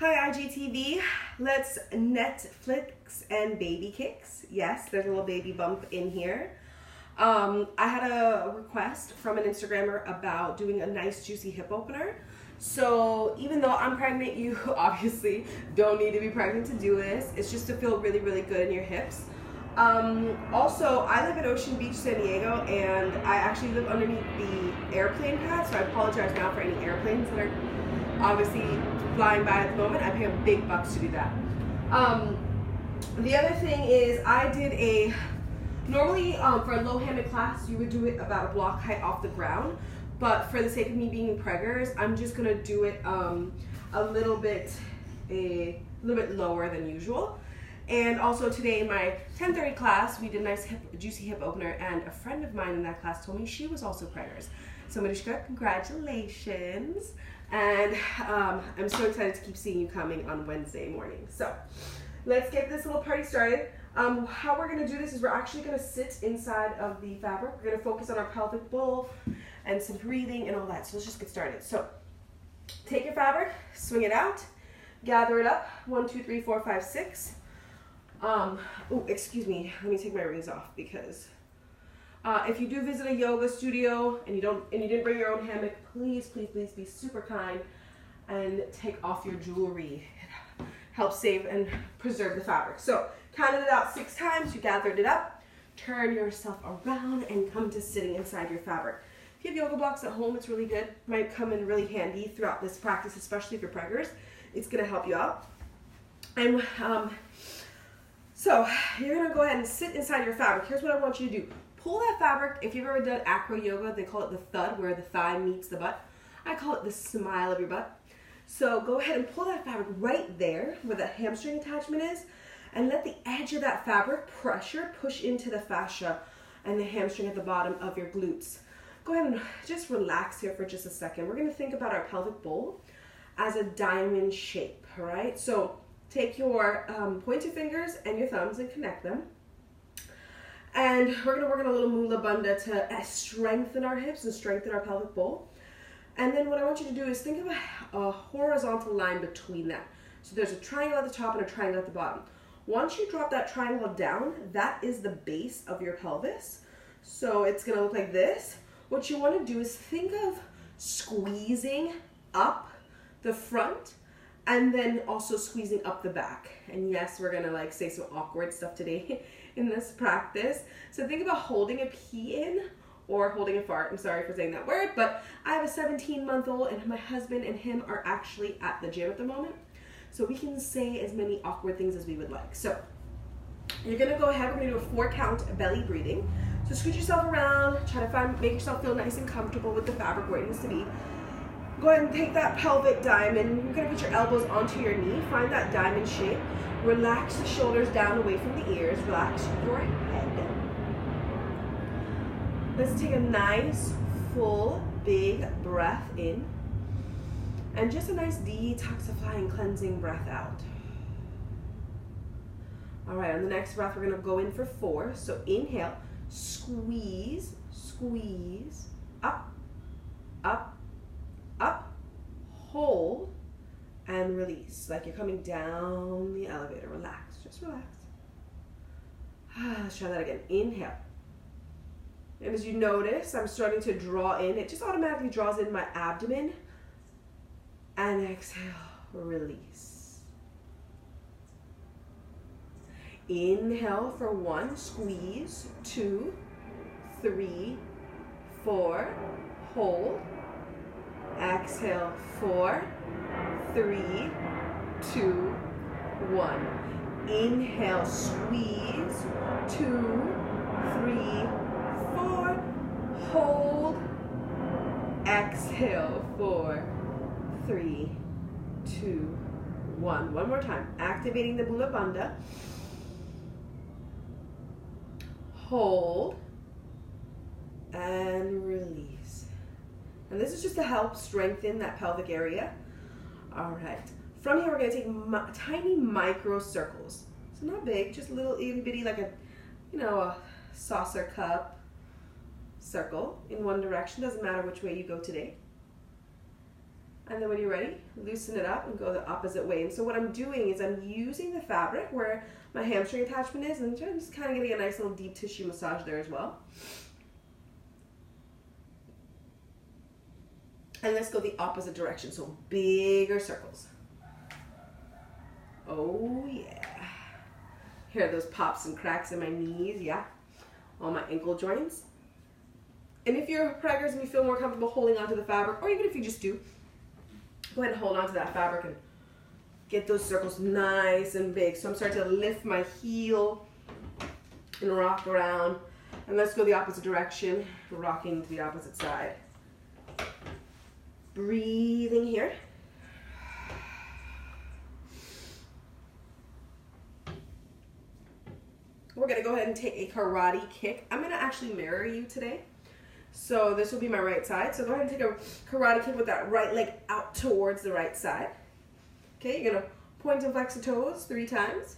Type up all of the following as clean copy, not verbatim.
Hi IGTV, let's Netflix and baby kicks. Yes, there's a little baby bump in here. I had a request from an Instagrammer about doing a nice juicy hip opener. So even though I'm pregnant, you obviously don't need to be pregnant to do this. It's just to feel really, really good in your hips. Also, I live at Ocean Beach, San Diego, and I actually live underneath the airplane pad, so I apologize now for any airplanes that are obviously flying by at the moment. I pay big bucks to do that. The other thing is I did normally for a low hammock class, you would do it about a block height off the ground, but for the sake of me being preggers, I'm just gonna do it a little bit lower than usual. And also today in my 10:30 class, we did a nice juicy hip opener, and a friend of mine in that class told me she was also preggers. So Manishka, congratulations. And I'm so excited to keep seeing you coming on Wednesday morning. So let's get this little party started. How we're gonna do this is we're actually gonna sit inside of the fabric. We're gonna focus on our pelvic bowl and some breathing and all that. So let's just get started. So take your fabric, swing it out, gather it up, 1, 2, 3, 4, 5, 6. Oh, excuse me, let me take my rings off because if you do visit a yoga studio and you didn't bring your own hammock, please be super kind and take off your jewelry. It helps save and preserve the fabric. So counted it out 6 times, you gathered it up, turn yourself around and come to sitting inside your fabric. If you have yoga blocks at home, it's really good. Might come in really handy throughout this practice, especially if you're preggers. It's gonna help you out. And so you're gonna go ahead and sit inside your fabric. Here's what I want you to do. Pull that fabric. If you've ever done acro yoga, they call it the thud, where the thigh meets the butt. I call it the smile of your butt. So go ahead and pull that fabric right there where the hamstring attachment is, and let the edge of that fabric push into the fascia and the hamstring at the bottom of your glutes. Go ahead and just relax here for just a second. We're gonna think about our pelvic bowl as a diamond shape, all right? So take your pointed fingers and your thumbs and connect them. And we're gonna work on a little mula bandha to strengthen our hips and strengthen our pelvic bowl. And then what I want you to do is think of a horizontal line between that. So there's a triangle at the top and a triangle at the bottom. Once you drop that triangle down, that is the base of your pelvis. So it's gonna look like this. What you wanna do is think of squeezing up the front and then also squeezing up the back. And yes, we're gonna say some awkward stuff today in this practice. So think about holding a pee in or holding a fart. I'm sorry for saying that word, but I have a 17-month-old and my husband and him are actually at the gym at the moment. So we can say as many awkward things as we would like. So you're gonna go ahead, we're gonna do a 4-count belly breathing. So scoot yourself around, try to make yourself feel nice and comfortable with the fabric where it needs to be. Go ahead and take that pelvic diamond. You're gonna put your elbows onto your knee. Find that diamond shape. Relax the shoulders down away from the ears. Relax your head. Let's take a nice, full, big breath in. And just a nice detoxifying, cleansing breath out. All right, on the next breath, we're gonna go in for 4. So inhale, squeeze, squeeze, up, up, up, hold, and release, like you're coming down the elevator. Relax, just relax. Let's try that again. Inhale. And as you notice, I'm starting to draw in. It just automatically draws in my abdomen. And exhale, release. Inhale for 1, squeeze, 2, 3, 4, hold. Exhale, 4, 3, 2, 1. Inhale, squeeze, 2, 3, 4, hold. Exhale, 4, 3, 2, 1. One more time, activating the mula bandha. Hold and release. And this is just to help strengthen that pelvic area. All right. From here, we're going to take tiny micro circles. So not big, just a little itty bitty, like a saucer cup circle in one direction. Doesn't matter which way you go today. And then when you're ready, loosen it up and go the opposite way. And so what I'm doing is I'm using the fabric where my hamstring attachment is, and I'm just kind of getting a nice little deep tissue massage there as well. And let's go the opposite direction, so bigger circles. Oh yeah. Hear those pops and cracks in my knees, yeah. On my ankle joints. And if you're preggers and you feel more comfortable holding onto the fabric, or even if you just do, go ahead and hold onto that fabric and get those circles nice and big. So I'm starting to lift my heel and rock around. And let's go the opposite direction, rocking to the opposite side. Breathing here. We're gonna go ahead and take a karate kick. I'm gonna actually mirror you today. So this will be my right side. So go ahead and take a karate kick with that right leg out towards the right side. Okay, you're gonna point and flex the toes 3 times.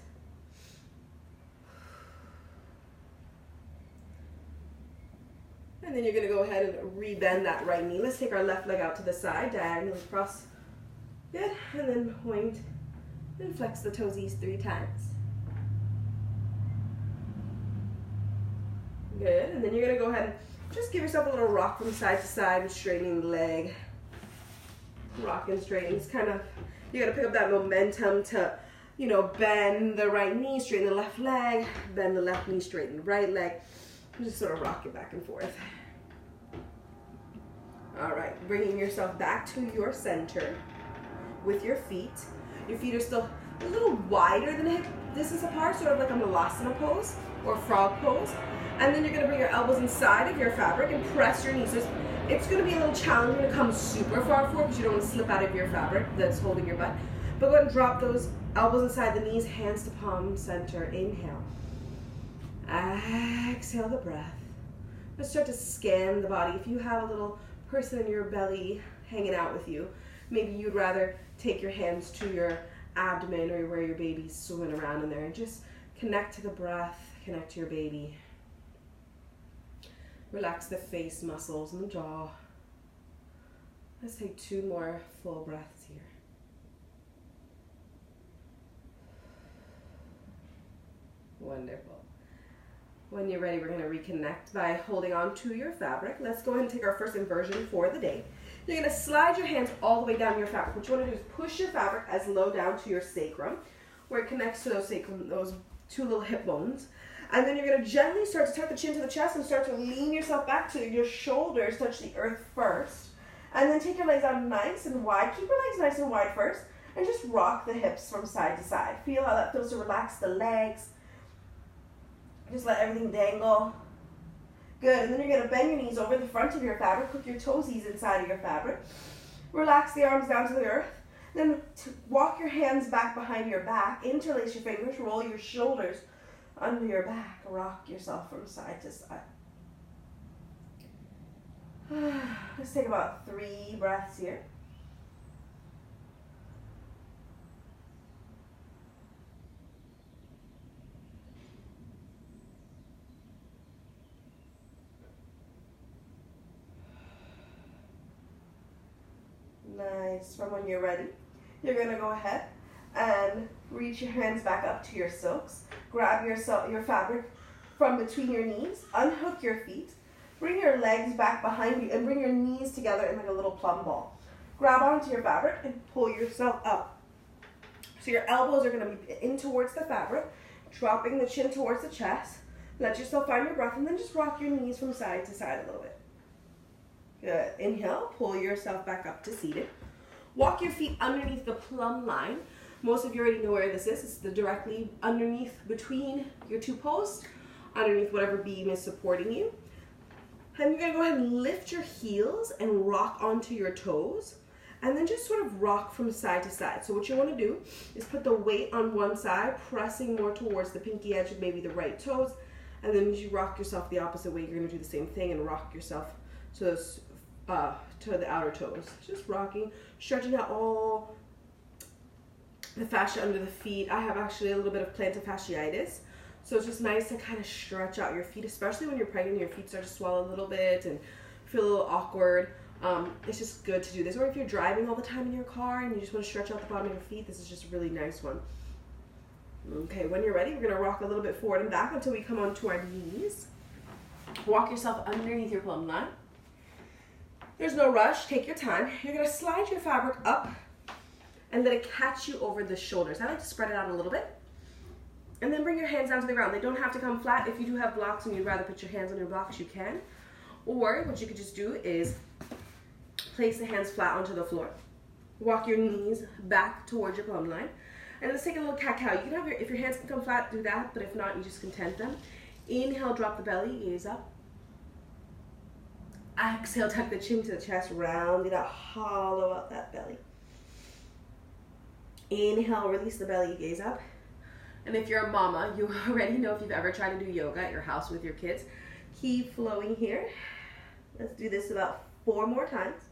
And then you're gonna go ahead and re-bend that right knee. Let's take our left leg out to the side, diagonally across. Good, and then point and flex the toesies 3 times. Good, and then you're gonna go ahead and just give yourself a little rock from side to side and straightening the leg. Rock and straighten. It's kind of, you gotta pick up that momentum to, you know, bend the right knee, straighten the left leg, bend the left knee, straighten the right leg. Just sort of rock it back and forth. All right, bringing yourself back to your center with your feet. Your feet are still a little wider than hip distance apart, sort of like a malasana pose or frog pose. And then you're gonna bring your elbows inside of your fabric and press your knees. So it's gonna be a little challenging to come super far forward because you don't want to slip out of your fabric that's holding your butt. But go ahead and drop those elbows inside the knees, hands to palm, center, inhale. Exhale the breath. Let's start to scan the body. If you have a little person in your belly hanging out with you, maybe you'd rather take your hands to your abdomen or where your baby's swimming around in there and just connect to the breath, connect to your baby. Relax the face muscles and the jaw. Let's take 2 more full breaths here. Wonderful. When you're ready, we're going to reconnect by holding on to your fabric. Let's go ahead and take our first inversion for the day. You're going to slide your hands all the way down your fabric. What you want to do is push your fabric as low down to your sacrum, where it connects to those sacrum, those 2 little hip bones. And then you're going to gently start to tuck the chin to the chest and start to lean yourself back to your shoulders, touch the earth first. And then take your legs out nice and wide. Keep your legs nice and wide first. And just rock the hips from side to side. Feel how that feels to relax the legs. Just let everything dangle. Good. And then you're going to bend your knees over the front of your fabric. Hook your toesies inside of your fabric. Relax the arms down to the earth. Then walk your hands back behind your back. Interlace your fingers. Roll your shoulders under your back. Rock yourself from side to side. Let's take about 3 breaths here. Nice. From when you're ready, you're going to go ahead and reach your hands back up to your silks. Grab your fabric from between your knees. Unhook your feet. Bring your legs back behind you and bring your knees together in like a little plum ball. Grab onto your fabric and pull yourself up. So your elbows are going to be in towards the fabric, dropping the chin towards the chest. Let yourself find your breath and then just rock your knees from side to side a little bit. Good. Inhale, pull yourself back up to seated. Walk your feet underneath the plumb line. Most of you already know where this is. It's directly underneath between your 2 posts, underneath whatever beam is supporting you. And you're going to go ahead and lift your heels and rock onto your toes. And then just sort of rock from side to side. So what you want to do is put the weight on one side, pressing more towards the pinky edge of maybe the right toes. And then as you rock yourself the opposite way, you're going to do the same thing and rock yourself to the outer toes. Just rocking, stretching out all the fascia under the feet. I have actually a little bit of plantar fasciitis, so it's just nice to kind of stretch out your feet, especially when you're pregnant. Your feet start to swell a little bit and feel a little awkward. It's just good to do this. Or if you're driving all the time in your car and you just want to stretch out the bottom of your feet, this is just a really nice one. Okay, when you're ready, we're going to rock a little bit forward and back until we come onto our knees. Walk yourself underneath your plumb line. There's no rush. Take your time. You're going to slide your fabric up and let it catch you over the shoulders. I like to spread it out a little bit. And then bring your hands down to the ground. They don't have to come flat. If you do have blocks and you'd rather put your hands on your blocks, you can. Or what you could just do is place the hands flat onto the floor. Walk your knees back towards your plumb line. And let's take a little cat-cow. You can have if your hands can come flat, do that. But if not, you just content them. Inhale, drop the belly, gaze up. Exhale, tuck the chin to the chest, round it out, hollow out that belly. Inhale, release the belly, gaze up. And if you're a mama, you already know if you've ever tried to do yoga at your house with your kids. Keep flowing here. Let's do this about 4 more times.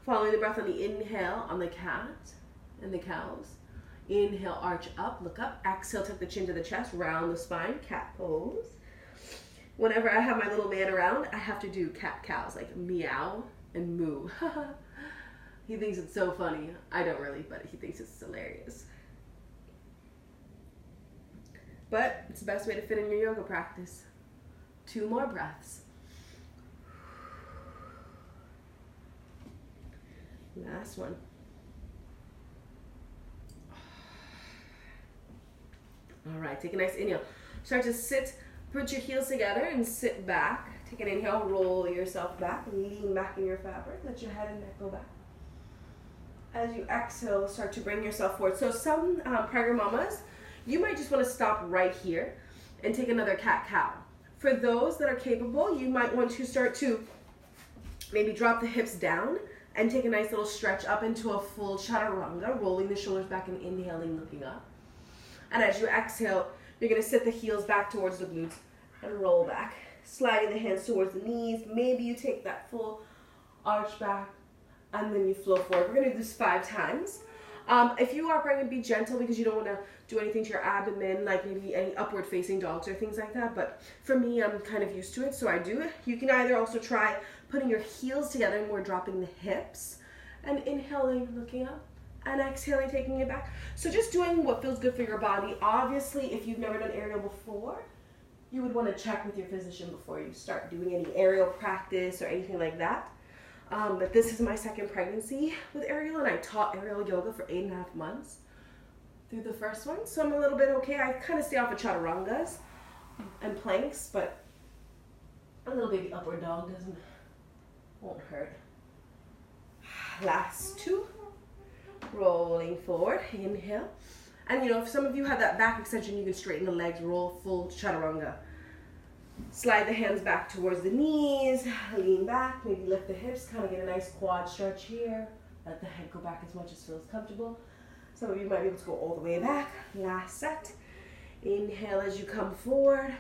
Following the breath on the inhale on the cat and the cows. Inhale, arch up, look up. Exhale, tuck the chin to the chest, round the spine, cat pose. Whenever I have my little man around, I have to do cat cows, like meow and moo. He thinks it's so funny. I don't really, but he thinks it's hilarious. But it's the best way to fit in your yoga practice. 2 more breaths. Last one. All right, take a nice inhale. Start to sit, put your heels together and sit back. Take an inhale, roll yourself back, lean back in your fabric. Let your head and neck go back. As you exhale, start to bring yourself forward. So some pregnant mamas, you might just want to stop right here and take another cat-cow. For those that are capable, you might want to start to maybe drop the hips down and take a nice little stretch up into a full chaturanga, rolling the shoulders back and inhaling, looking up. And as you exhale, you're going to sit the heels back towards the glutes and roll back, sliding the hands towards the knees. Maybe you take that full arch back and then you flow forward. We're going to do this 5 times. If you are pregnant, be gentle because you don't want to do anything to your abdomen, like maybe any upward facing dogs or things like that. But for me, I'm kind of used to it, so I do it. You can either also try putting your heels together and we're dropping the hips and inhaling, looking up, and exhaling, taking it back. So just doing what feels good for your body. Obviously, if you've never done aerial before, you would want to check with your physician before you start doing any aerial practice or anything like that. But this is my 2nd pregnancy with aerial, and I taught aerial yoga for 8.5 months through the first one. So I'm a little bit okay. I kind of stay off of chaturangas and planks, but a little baby upward dog won't hurt. Last 2. Rolling forward, inhale. And you know, if some of you have that back extension, you can straighten the legs, roll full chaturanga. Slide the hands back towards the knees, lean back, maybe lift the hips, kind of get a nice quad stretch here. Let the head go back as much as feels comfortable. Some of you might be able to go all the way back. Last set. Inhale as you come forward,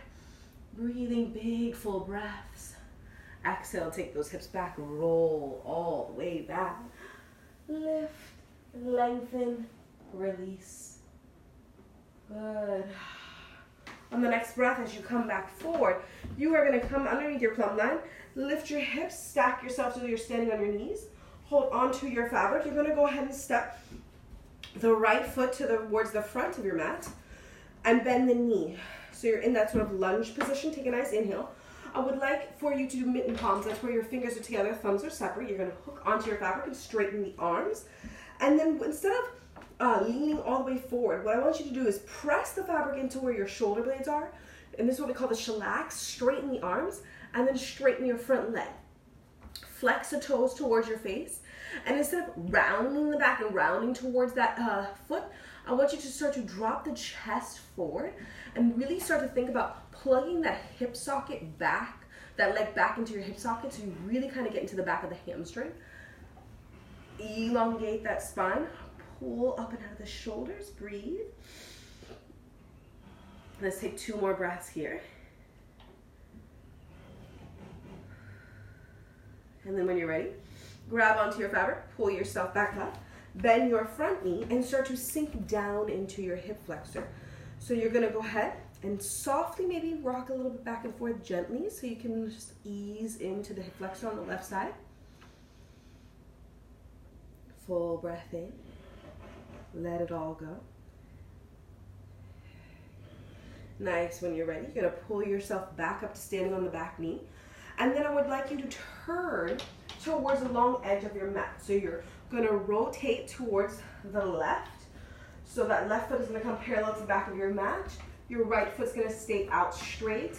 breathing big full breaths. Exhale, take those hips back, roll all the way back. Lift, lengthen, release. Good. On the next breath, as you come back forward, you are going to come underneath your plumb line, lift your hips, stack yourself so that you're standing on your knees, hold onto your fabric. You're going to go ahead and step the right foot towards the front of your mat and bend the knee. So you're in that sort of lunge position. Take a nice inhale. I would like for you to do mitten palms. That's where your fingers are together, thumbs are separate. You're going to hook onto your fabric and straighten the arms. And then instead of leaning all the way forward, what I want you to do is press the fabric into where your shoulder blades are, and this is what we call the shellac. Straighten the arms and then straighten your front leg. Flex the toes towards your face, and instead of rounding the back and rounding towards that foot, I want you to start to drop the chest forward and really start to think about plugging that hip socket back, that leg back into your hip socket, so you really kind of get into the back of the hamstring. Elongate that spine. Pull up and out of the shoulders, breathe. Let's take 2 more breaths here. And then when you're ready, grab onto your fabric, pull yourself back up, bend your front knee, and start to sink down into your hip flexor. So you're gonna go ahead and softly maybe rock a little bit back and forth gently so you can just ease into the hip flexor on the left side. Full breath in. Let it all go. Nice. When you're ready, you're going to pull yourself back up to standing on the back knee. And then I would like you to turn towards the long edge of your mat. So you're going to rotate towards the left. So that left foot is going to come parallel to the back of your mat. Your right foot's going to stay out straight.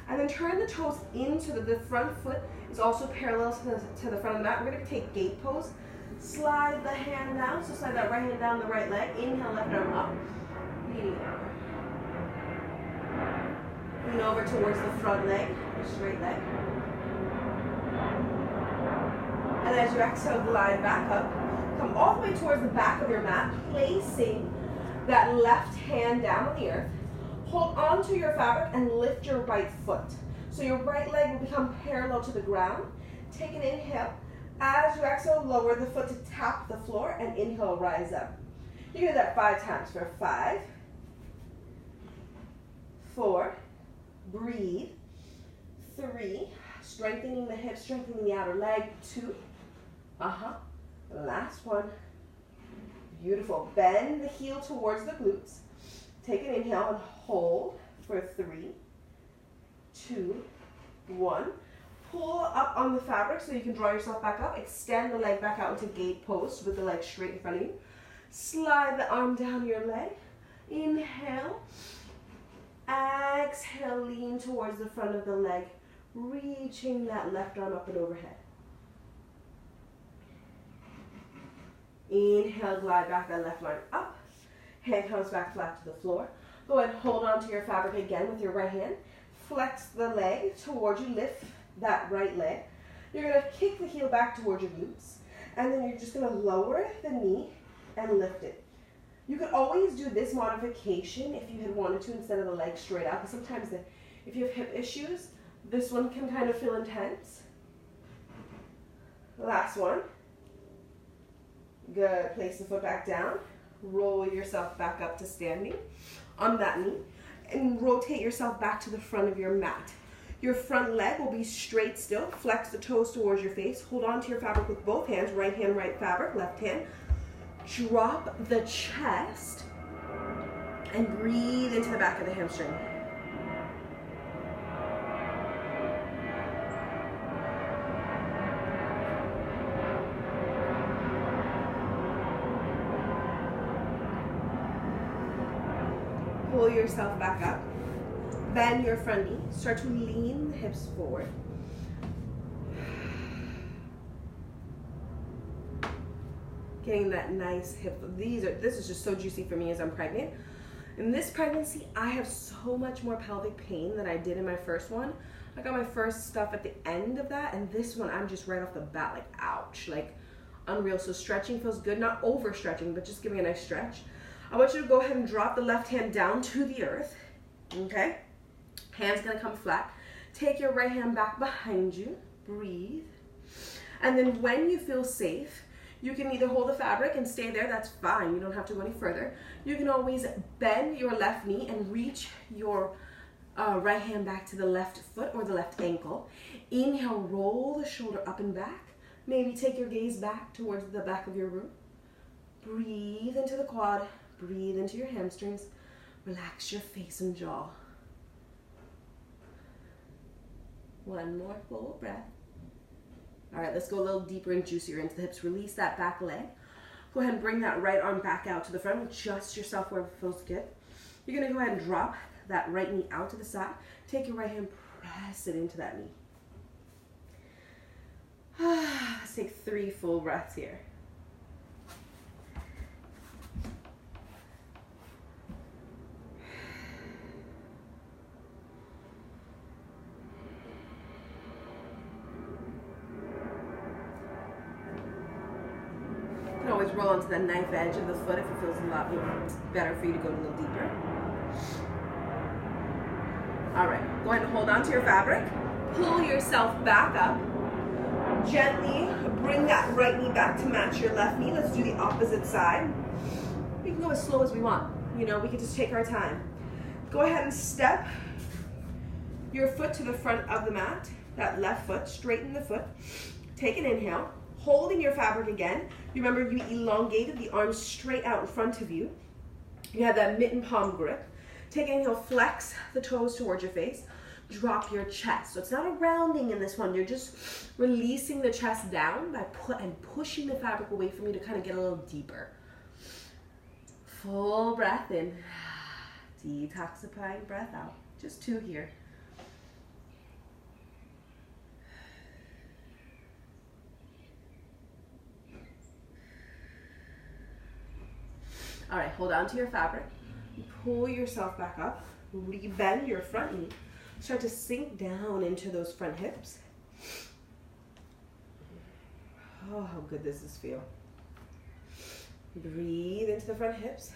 And then turn the toes into the front foot is also parallel to the front of the mat. We're going to take gate pose. Slide the hand down. So slide that right hand down the right leg. Inhale, left arm up. Leaning over. Lean over towards the front leg, your straight leg. And as you exhale, glide back up. Come all the way towards the back of your mat, placing that left hand down on the earth. Hold onto your fabric and lift your right foot. So your right leg will become parallel to the ground. Take an inhale. As you exhale, lower the foot to tap the floor and inhale, rise up. You can do that 5 times for 5, 4, breathe, 3, strengthening the hips, strengthening the outer leg, 2, last one, beautiful. Bend the heel towards the glutes. Take an inhale and hold for 3, 2, 1. Pull up on the fabric so you can draw yourself back up. Extend the leg back out into gate pose with the leg straight in front of you. Slide the arm down your leg. Inhale. Exhale, lean towards the front of the leg, reaching that left arm up and overhead. Inhale, glide back that left arm up. Hand comes back flat to the floor. Go ahead and hold on to your fabric again with your right hand. Flex the leg towards you, lift that right leg. You're going to kick the heel back towards your glutes, and then you're just going to lower the knee and lift it. You could always do this modification if you had wanted to instead of the leg straight out, because sometimes if you have hip issues, this one can kind of feel intense. Last one. Good. Place the foot back down. Roll yourself back up to standing on that knee, and rotate yourself back to the front of your mat. Your front leg will be straight still. Flex the toes towards your face. Hold on to your fabric with both hands. Right hand, right fabric, left hand. Drop the chest and breathe into the back of the hamstring. Pull yourself back up. Bend your front knee. Start to lean the hips forward. Getting that nice hip. This is just so juicy for me as I'm pregnant. In this pregnancy, I have so much more pelvic pain than I did in my first one. I got my first stuff at the end of that, and this one I'm just right off the bat, like ouch, like unreal. So stretching feels good, not over stretching, but just giving a nice stretch. I want you to go ahead and drop the left hand down to the earth, okay? Hand's gonna come flat. Take your right hand back behind you, breathe. And then when you feel safe, you can either hold the fabric and stay there, that's fine, you don't have to go any further. You can always bend your left knee and reach your right hand back to the left foot or the left ankle. Inhale, roll the shoulder up and back. Maybe take your gaze back towards the back of your room. Breathe into the quad, breathe into your hamstrings. Relax your face and jaw. One more full breath. All right, let's go a little deeper and juicier into the hips. Release that back leg. Go ahead and bring that right arm back out to the front. Adjust yourself wherever it feels good. You're gonna go ahead and drop that right knee out to the side. Take your right hand, press it into that knee. Let's take 3 full breaths here. Always roll onto the knife edge of the foot if it feels a lot better for you to go a little deeper. All right, go ahead and hold on to your fabric. Pull yourself back up. Gently bring that right knee back to match your left knee. Let's do the opposite side. We can go as slow as we want. You know, we can just take our time. Go ahead and step your foot to the front of the mat. That left foot, straighten the foot. Take an inhale. Holding your fabric again. Remember, you elongated the arms straight out in front of you. You have that mitten palm grip. Take an inhale, flex the toes towards your face. Drop your chest. So it's not a rounding in this one. You're just releasing the chest down by pushing the fabric away from you to kind of get a little deeper. Full breath in. Detoxifying breath out. Just 2 here. All right, hold on to your fabric. Pull yourself back up. Rebend your front knee. Start to sink down into those front hips. Oh, how good does this feel? Breathe into the front hips.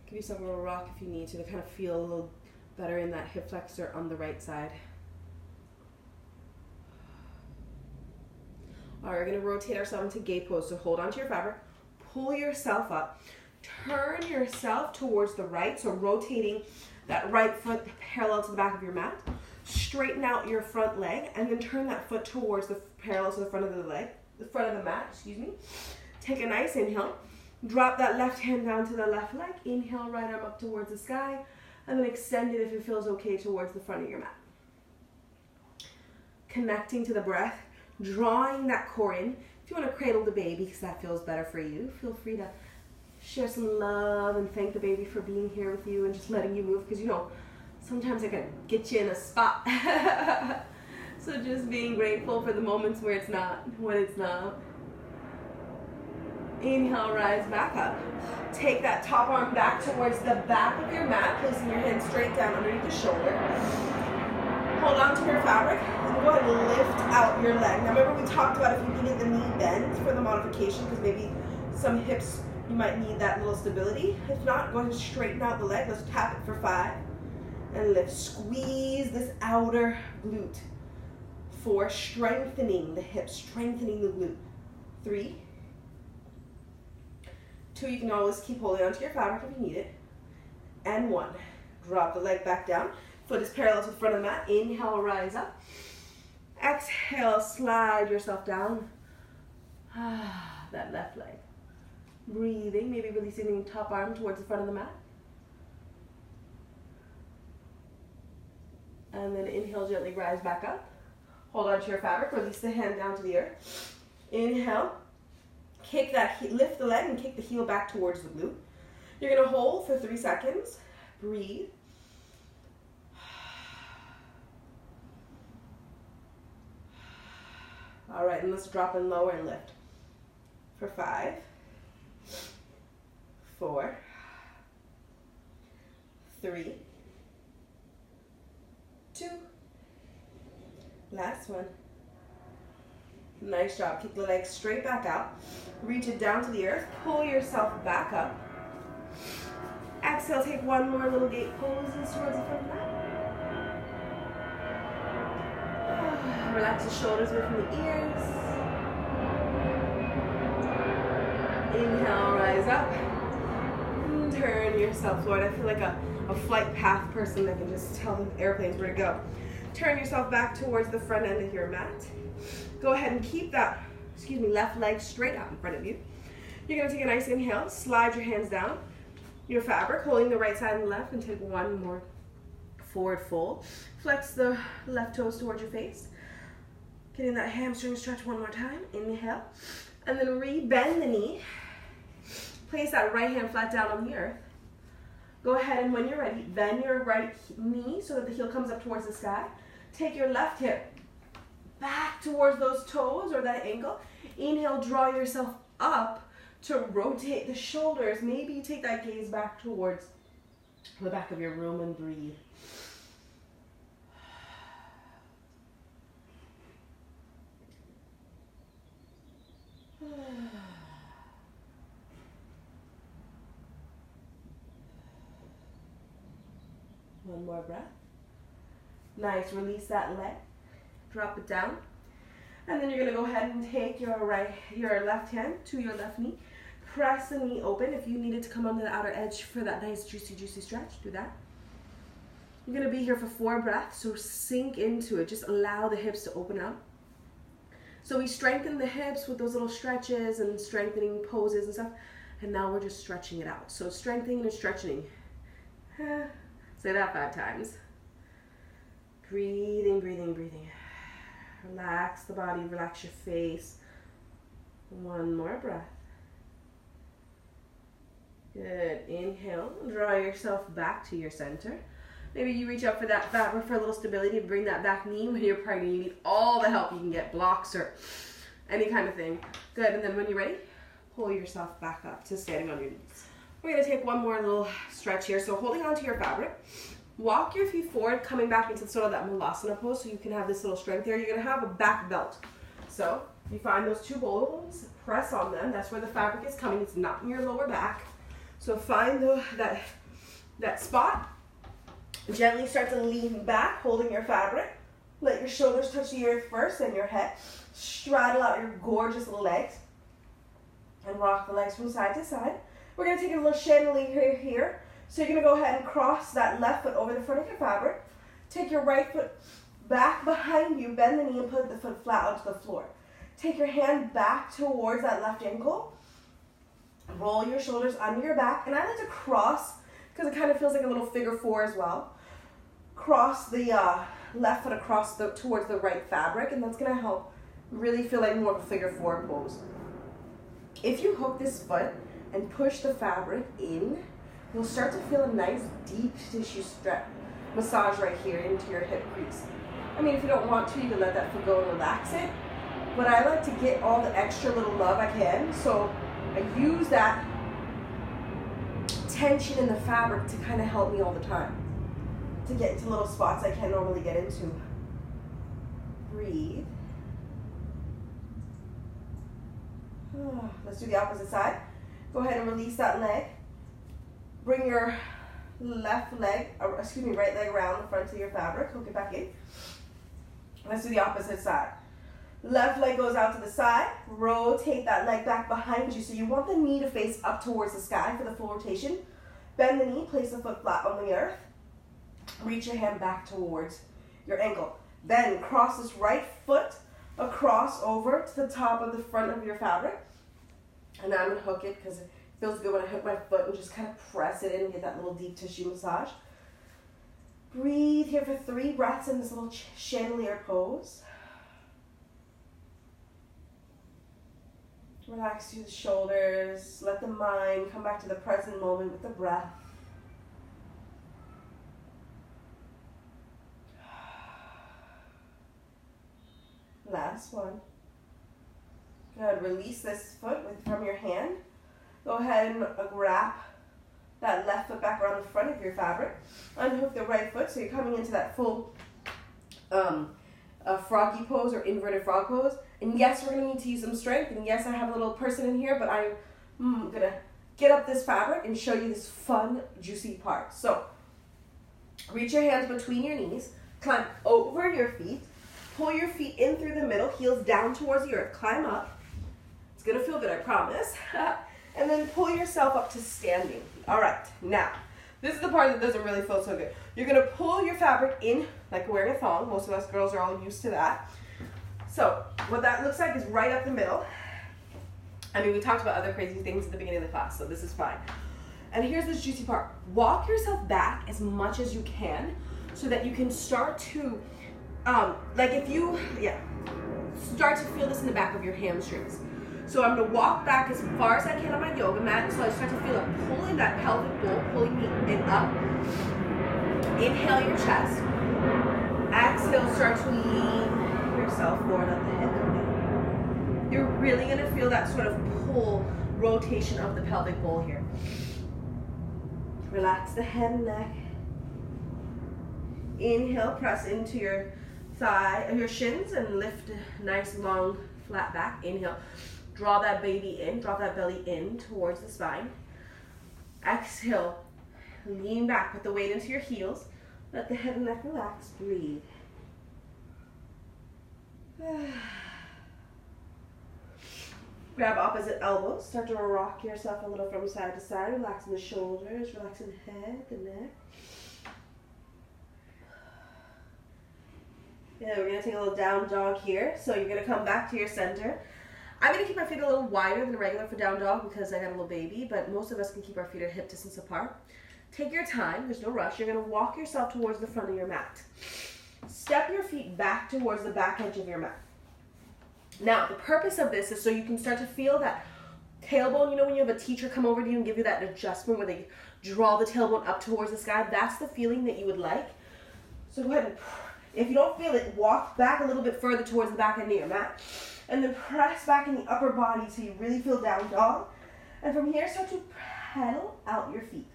Give yourself a little rock if you need to kind of feel a little better in that hip flexor on the right side. All right, we're going to rotate ourselves into gay pose. So hold on to your fabric, pull yourself up, turn yourself towards the right. So rotating that right foot parallel to the back of your mat. Straighten out your front leg and then turn that foot towards the parallel to the front of the leg, the front of the mat, excuse me. Take a nice inhale. Drop that left hand down to the left leg. Inhale, right arm up towards the sky. And then extend it if it feels okay towards the front of your mat. Connecting to the breath. Drawing that core in. If you want to cradle the baby because that feels better for you, feel free to share some love and thank the baby for being here with you and just letting you move, because you know, sometimes I can get you in a spot. So just being grateful for the moments where it's not, when it's not. Inhale, rise back up. Take that top arm back towards the back of your mat, placing your hands straight down underneath the shoulder. Hold on to your fabric and go ahead and lift out your leg. Now remember, we talked about if you needed the knee bend for the modification, because maybe some hips you might need that little stability. If not, go ahead and straighten out the leg. Let's tap it for 5 and lift. Squeeze this outer glute. 4, strengthening the hips, strengthening the glute. 3, 2, you can always keep holding onto your fabric if you need it. And 1, drop the leg back down. Foot is parallel to the front of the mat. Inhale, rise up. Exhale, slide yourself down. That left leg. Breathing, maybe releasing the top arm towards the front of the mat. And then inhale, gently rise back up. Hold on to your fabric, release the hand down to the earth. Inhale, kick that, lift the leg and kick the heel back towards the glute. You're gonna hold for 3 seconds. Breathe. All right, and let's drop in lower and lift. For 5, 4, 3, 2. Last one. Nice job. Kick the legs straight back out. Reach it down to the earth. Pull yourself back up. Exhale, take 1 more little gate poses towards the front of the mat. Relax the shoulders away from the ears. Inhale, rise up. And turn yourself forward. I feel like a flight path person that can just tell the airplanes where to go. Turn yourself back towards the front end of your mat. Go ahead and keep that, left leg straight out in front of you. You're going to take a nice inhale. Slide your hands down your fabric, holding the right side and left, and take 1 more forward fold. Flex the left toes towards your face. Getting that hamstring stretch 1 more time. Inhale. And then re-bend the knee. Place that right hand flat down on the earth. Go ahead and when you're ready, bend your right knee so that the heel comes up towards the sky. Take your left hip back towards those toes or that ankle. Inhale, draw yourself up to rotate the shoulders. Maybe you take that gaze back towards the back of your room and breathe. One more breath. Nice, release that leg. Drop it down. And then you're gonna go ahead and take your left hand to your left knee. Press the knee open. If you needed to come onto the outer edge for that nice juicy stretch, do that. You're gonna be here for 4 breaths, so sink into it. Just allow the hips to open up. So we strengthen the hips with those little stretches and strengthening poses and stuff. And now we're just stretching it out. So strengthening and stretching. Say that 5 times. Breathing, breathing, breathing. Relax the body, relax your face. 1 more breath. Good. Inhale. Draw yourself back to your center. Maybe you reach up for that fabric for a little stability. Bring that back knee. When you're pregnant, you need all the help you can get. Blocks or any kind of thing. Good. And then when you're ready, pull yourself back up to standing on your knees. We're going to take one more little stretch here. So holding onto your fabric. Walk your feet forward, coming back into sort of that Malasana pose so you can have this little strength there. You're going to have a back belt. So you find those 2 bones, press on them. That's where the fabric is coming. It's not in your lower back. So find that spot. Gently start to lean back, holding your fabric. Let your shoulders touch the earth first, then your head. Straddle out your gorgeous legs. And rock the legs from side to side. We're going to take a little chandelier here. So you're going to go ahead and cross that left foot over the front of your fabric. Take your right foot back behind you. Bend the knee and put the foot flat onto the floor. Take your hand back towards that left ankle. Roll your shoulders under your back. And I like to cross because it kind of feels like a little figure 4 as well. Cross the left foot across towards the right fabric. And that's going to help really feel like more of a figure 4 pose. If you hook this foot and push the fabric in, you'll start to feel a nice deep tissue stretch massage right here into your hip crease. I mean, if you don't want to, you can let that foot go and relax it. But I like to get all the extra little love I can. So I use that tension in the fabric to kind of help me all the time. To get into little spots I can't normally get into. Breathe. Let's do the opposite side. Go ahead and release that leg. Bring your right leg around the front of your fabric. Hook it back in. Let's do the opposite side. Left leg goes out to the side. Rotate that leg back behind you. So you want the knee to face up towards the sky for the full rotation. Bend the knee, place the foot flat on the earth. Reach your hand back towards your ankle. Then cross this right foot across over to the top of the front of your fabric. And now I'm going to hook it because it feels good when I hook my foot and just kind of press it in and get that little deep tissue massage. Breathe here for 3 breaths in this little chandelier pose. Relax through the shoulders. Let the mind come back to the present moment with the breath. Last one. Good. Release this foot from your hand. Go ahead and wrap that left foot back around the front of your fabric. Unhook the right foot so you're coming into that full froggy pose or inverted frog pose. And yes, we're going to need to use some strength. And yes, I have a little person in here, but I'm going to get up this fabric and show you this fun, juicy part. So reach your hands between your knees. Climb over your feet. Pull your feet in through the middle, heels down towards the earth. Climb up. It's going to feel good, I promise. And then pull yourself up to standing. All right, now, this is the part that doesn't really feel so good. You're going to pull your fabric in like wearing a thong. Most of us girls are all used to that. So what that looks like is right up the middle. I mean, we talked about other crazy things at the beginning of the class, so this is fine. And here's this juicy part. Walk yourself back as much as you can so that you can start to, start to feel this in the back of your hamstrings. So I'm going to walk back as far as I can on my yoga mat until I start to feel a pull in that pelvic bowl, pulling me in up. Inhale your chest. Exhale, start to lean yourself forward at the hip. You're really going to feel that sort of pull rotation of the pelvic bowl here. Relax the head and neck. Inhale, press into your your shins and lift a nice long flat back. Inhale. Draw that baby in, drop that belly in towards the spine. Exhale, lean back, put the weight into your heels. Let the head and neck relax, breathe. Grab opposite elbows, start to rock yourself a little from side to side, relaxing the shoulders, relaxing the head, the neck. Yeah, we're gonna take a little down dog here. So you're gonna come back to your center. I'm gonna keep my feet a little wider than regular for down dog because I got a little baby, but most of us can keep our feet at hip distance apart. Take your time, there's no rush. You're gonna walk yourself towards the front of your mat. Step your feet back towards the back edge of your mat. Now, the purpose of this is so you can start to feel that tailbone. You know when you have a teacher come over to you and give you that adjustment where they draw the tailbone up towards the sky? That's the feeling that you would like. So go ahead and, if you don't feel it, walk back a little bit further towards the back end of your mat. And then press back in the upper body so you really feel down dog. And from here, start to pedal out your feet.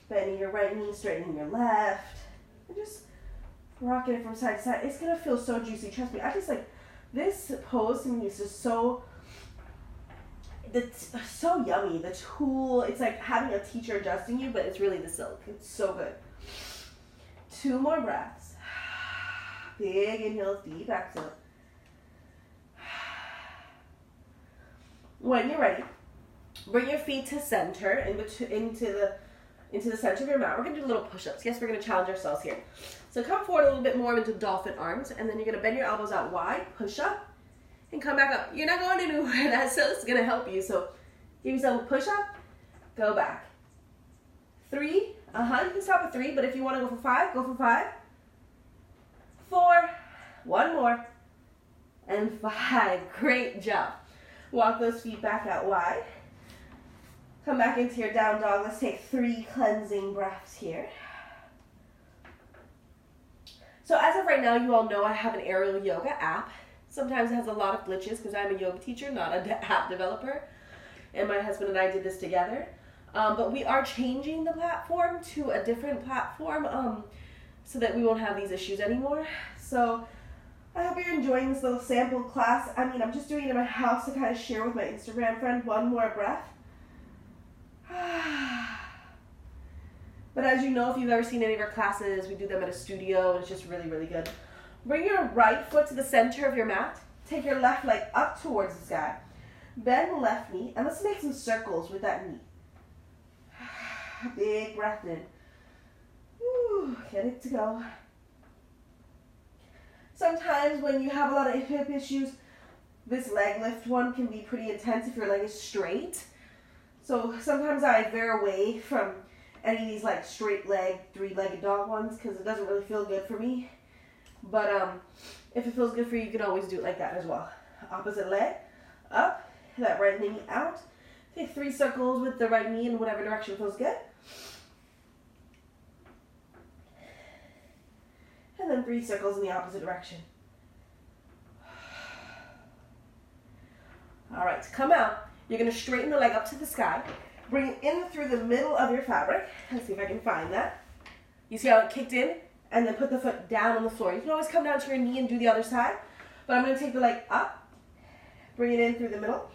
Bending your right knee, straightening your left. And just rocking it from side to side. It's going to feel so juicy. Trust me, I just like, this pose to me is just so, it's so yummy. The tool, it's like having a teacher adjusting you, but it's really the silk. It's so good. 2 more breaths. Big inhale, deep exhale. When you're ready, bring your feet to center into the center of your mat. We're going to do little push-ups. Yes, we're going to challenge ourselves here. So come forward a little bit more into dolphin arms, and then you're going to bend your elbows out wide, push up, and come back up. You're not going anywhere. That's going to help you. So give yourself a push-up, go back. 3, you can stop at 3, but if you want to go for 5, go for 5. 4, 1 more, and 5. Great job. Walk those feet back out wide. Come back into your down dog. Let's take 3 cleansing breaths here. So as of right now, you all know I have an aerial yoga app. Sometimes it has a lot of glitches because I'm a yoga teacher, not an app developer. And my husband and I did this together. But we are changing the platform to a different platform so that we won't have these issues anymore. So I hope you're enjoying this little sample class. I mean, I'm just doing it in my house to kind of share with my Instagram friend. 1 more breath. But as you know, if you've ever seen any of our classes, we do them at a studio, and it's just really, really good. Bring your right foot to the center of your mat. Take your left leg up towards the sky. Bend the left knee, and let's make some circles with that knee. Big breath in. Woo, get it to go. Sometimes when you have a lot of hip issues, this leg lift one can be pretty intense if your leg is straight. So sometimes I veer away from any of these like straight leg, 3-legged dog ones because it doesn't really feel good for me. But if it feels good for you, you can always do it like that as well. Opposite leg, up, that right knee out. Take 3 circles with the right knee in whatever direction feels good. And then 3 circles in the opposite direction. All right, to come out, you're going to straighten the leg up to the sky. Bring it in through the middle of your fabric. Let's see if I can find that. You see how it kicked in? And then put the foot down on the floor. You can always come down to your knee and do the other side. But I'm going to take the leg up, bring it in through the middle,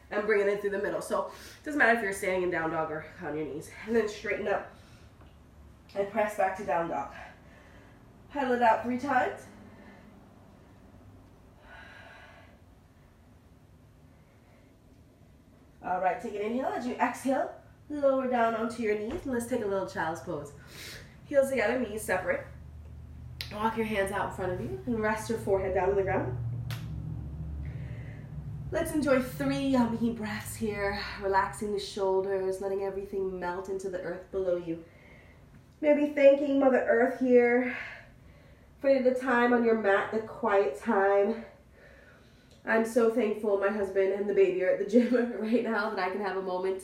and bring it in through the middle. So it doesn't matter if you're standing in down dog or on your knees. And then straighten up and press back to down dog. Pedal it out 3 times. All right, take an inhale. As you exhale, lower down onto your knees. And let's take a little child's pose. Heels together, knees separate. Walk your hands out in front of you and rest your forehead down on the ground. Let's enjoy 3 yummy breaths here. Relaxing the shoulders, letting everything melt into the earth below you. Maybe thanking Mother Earth here for the time on your mat, the quiet time. I'm so thankful my husband and the baby are at the gym right now that I can have a moment,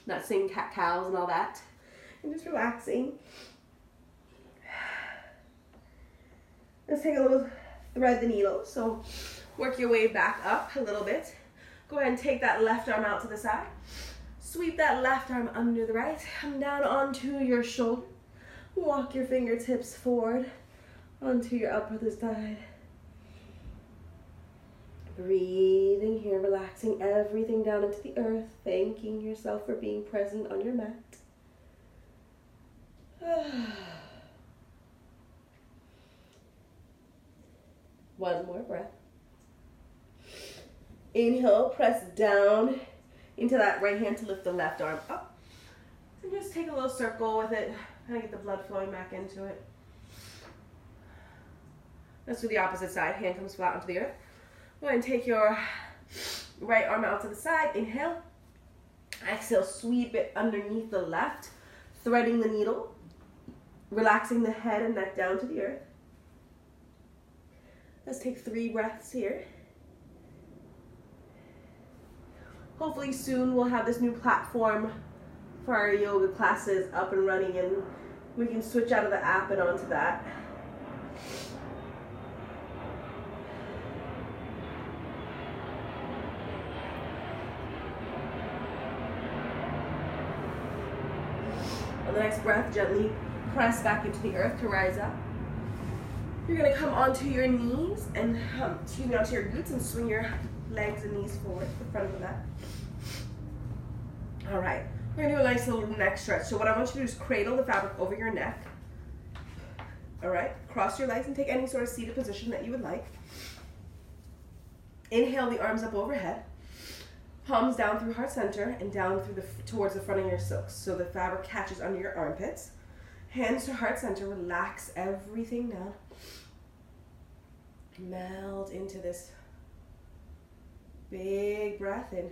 not seeing cat cows and all that, and just relaxing. Let's take a little thread the needle. So work your way back up a little bit. Go ahead and take that left arm out to the side. Sweep that left arm under the right. Come down onto your shoulder. Walk your fingertips forward onto your upper side. Breathing here, relaxing everything down into the earth, thanking yourself for being present on your mat. One more breath. Inhale, press down into that right hand to lift the left arm up. And just take a little circle with it, kind of get the blood flowing back into it. Let's do the opposite side. Hand comes flat onto the earth. Go ahead and take your right arm out to the side. Inhale. Exhale, sweep it underneath the left, threading the needle, relaxing the head and neck down to the earth. Let's take 3 breaths here. Hopefully soon we'll have this new platform for our yoga classes up and running, and we can switch out of the app and onto that. On the next breath, gently press back into the earth to rise up. You're going to come onto your knees and onto your glutes and swing your legs and knees forward to the front of the mat. All right, we're going to do a nice little neck stretch. So what I want you to do is cradle the fabric over your neck. All right, cross your legs and take any sort of seated position that you would like. Inhale the arms up overhead. Palms down through heart center and down through towards the front of your silks, so the fabric catches under your armpits. Hands to heart center, relax everything down. Melt into this big breath in.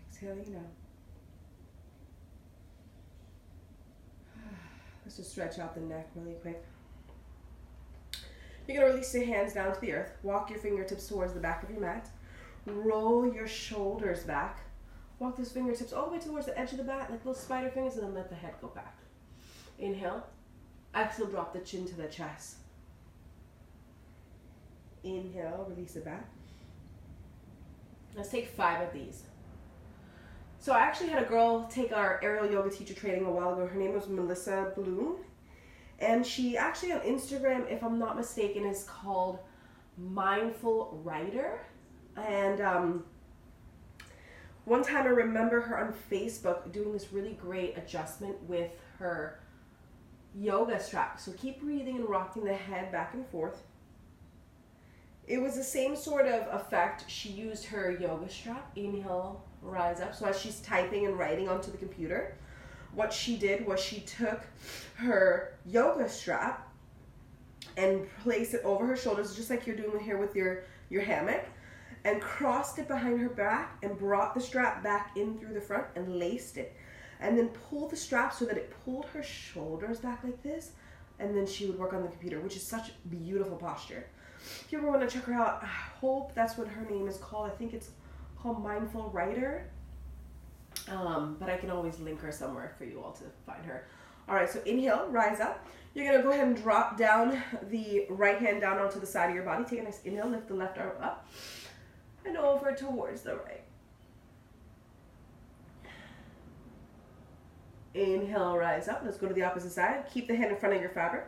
Exhaling down. Let's just stretch out the neck really quick. You're going to release your hands down to the earth. Walk your fingertips towards the back of your mat. Roll your shoulders back. Walk those fingertips all the way towards the edge of the mat like little spider fingers, and then let the head go back. Inhale. Exhale, drop the chin to the chest. Inhale, release it back. Let's take 5 of these. So I actually had a girl take our aerial yoga teacher training a while ago. Her name was Melissa Bloom. And she actually on Instagram, if I'm not mistaken, is called Mindful Writer. And one time I remember her on Facebook doing this really great adjustment with her yoga strap. So keep breathing and rocking the head back and forth. It was the same sort of effect. She used her yoga strap. Inhale, rise up. So as she's typing and writing onto the computer, what she did was she took her yoga strap and placed it over her shoulders, just like you're doing here with your hammock, and crossed it behind her back and brought the strap back in through the front and laced it. And then pulled the strap so that it pulled her shoulders back like this, and then she would work on the computer, which is such beautiful posture. If you ever want to check her out, I hope that's what her name is called. I think it's called Mindful Writer. But I can always link her somewhere for you all to find her. All right, so inhale, rise up. You're going to go ahead and drop down the right hand down onto the side of your body. Take a nice inhale, lift the left arm up and over towards the right. Inhale, rise up. Let's go to the opposite side. Keep the hand in front of your fabric.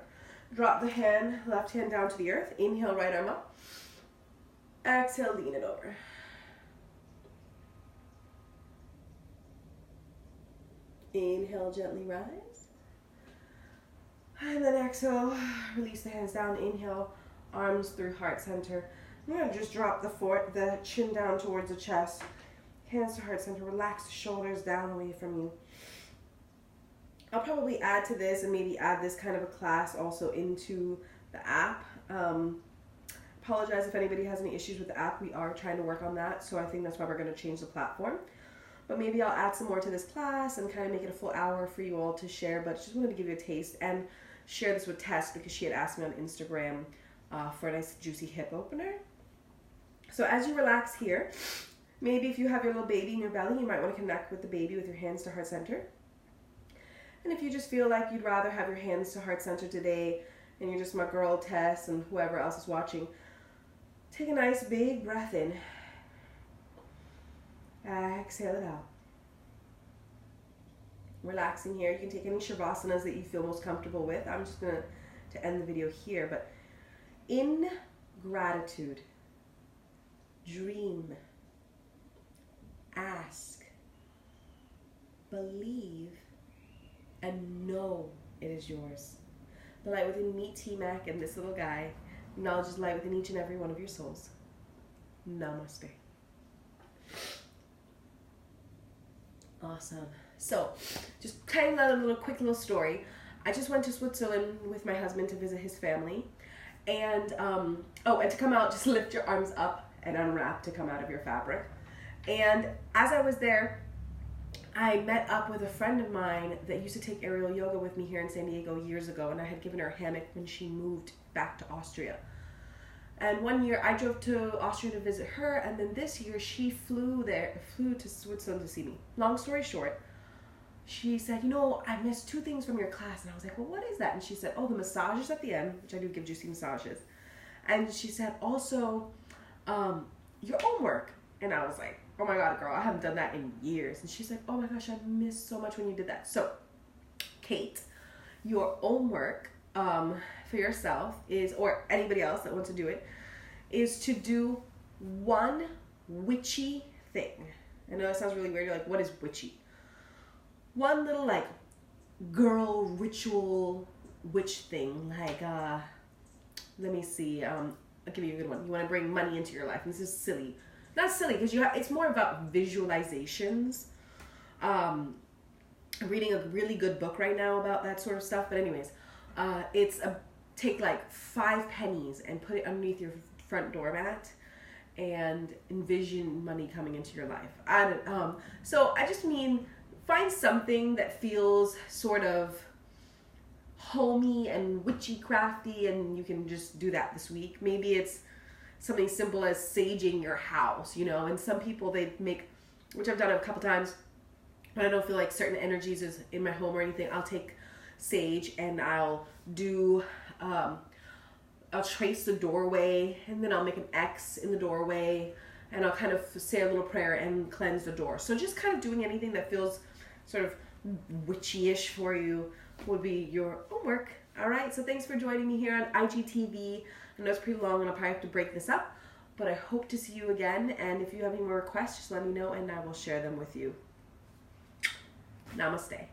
Drop the hand, left hand down to the earth. Inhale, right arm up. Exhale, lean it over. Inhale, gently rise. And then exhale, release the hands down. Inhale, arms through heart center. I'm going to just drop the chin down towards the chest. Hands to heart center. Relax the shoulders down away from you. I'll probably add to this and maybe add this kind of a class also into the app. Apologize if anybody has any issues with the app. We are trying to work on that, so I think that's why we're going to change the platform. But maybe I'll add some more to this class and kind of make it a full hour for you all to share, but just wanted to give you a taste and share this with Tess because she had asked me on Instagram for a nice juicy hip opener. So as you relax here, maybe if you have your little baby in your belly, you might want to connect with the baby with your hands to heart center. And if you just feel like you'd rather have your hands to heart center today and you're just my girl Tess and whoever else is watching, take a nice big breath in. Exhale it out. Relaxing here. You can take any shavasanas that you feel most comfortable with. I'm just going to end the video here, but in gratitude, dream, ask, believe, and know it is yours. The light within me, T-Mac, and this little guy, knowledge is light within each and every one of your souls. Namaste. Awesome. So, just kind of a quick little story. I just went to Switzerland with my husband to visit his family. And, and to come out, just lift your arms up and unwrap to come out of your fabric. And as I was there, I met up with a friend of mine that used to take aerial yoga with me here in San Diego years ago, and I had given her a hammock when she moved back to Austria. And one year I drove to Austria to visit her, and then this year she flew to Switzerland to see me. Long story short, she said, you know, I missed 2 things from your class. And I was like, well, what is that? And she said, oh, the massages at the end, which I do give juicy massages. And she said, also, your homework. And I was like, oh my God, girl, I haven't done that in years. And she said, oh my gosh, I missed so much when you did that. So, Kate, your homework for yourself is, or anybody else that wants to do it, is to do one witchy thing. I know it sounds really weird. You're like, what is witchy? One little like girl ritual witch thing. Like, let me see. I'll give you a good one. You want to bring money into your life. And this is silly. Not silly, because it's more about visualizations. I'm reading a really good book right now about that sort of stuff. But anyways, take like 5 pennies and put it underneath your front doormat and envision money coming into your life. So I just mean, find something that feels sort of homey and witchy crafty, and you can just do that this week. Maybe it's something simple as saging your house, you know, and some people, they make, which I've done a couple times, when I don't feel like certain energies is in my home or anything, I'll take sage and I'll do, I'll trace the doorway, and then I'll make an X in the doorway, and I'll kind of say a little prayer and cleanse the door. So just kind of doing anything that feels sort of witchy-ish for you would be your homework. All right, so thanks for joining me here on IGTV. I know it's pretty long and I'll probably have to break this up, but I hope to see you again. And if you have any more requests, just let me know and I will share them with you. Namaste.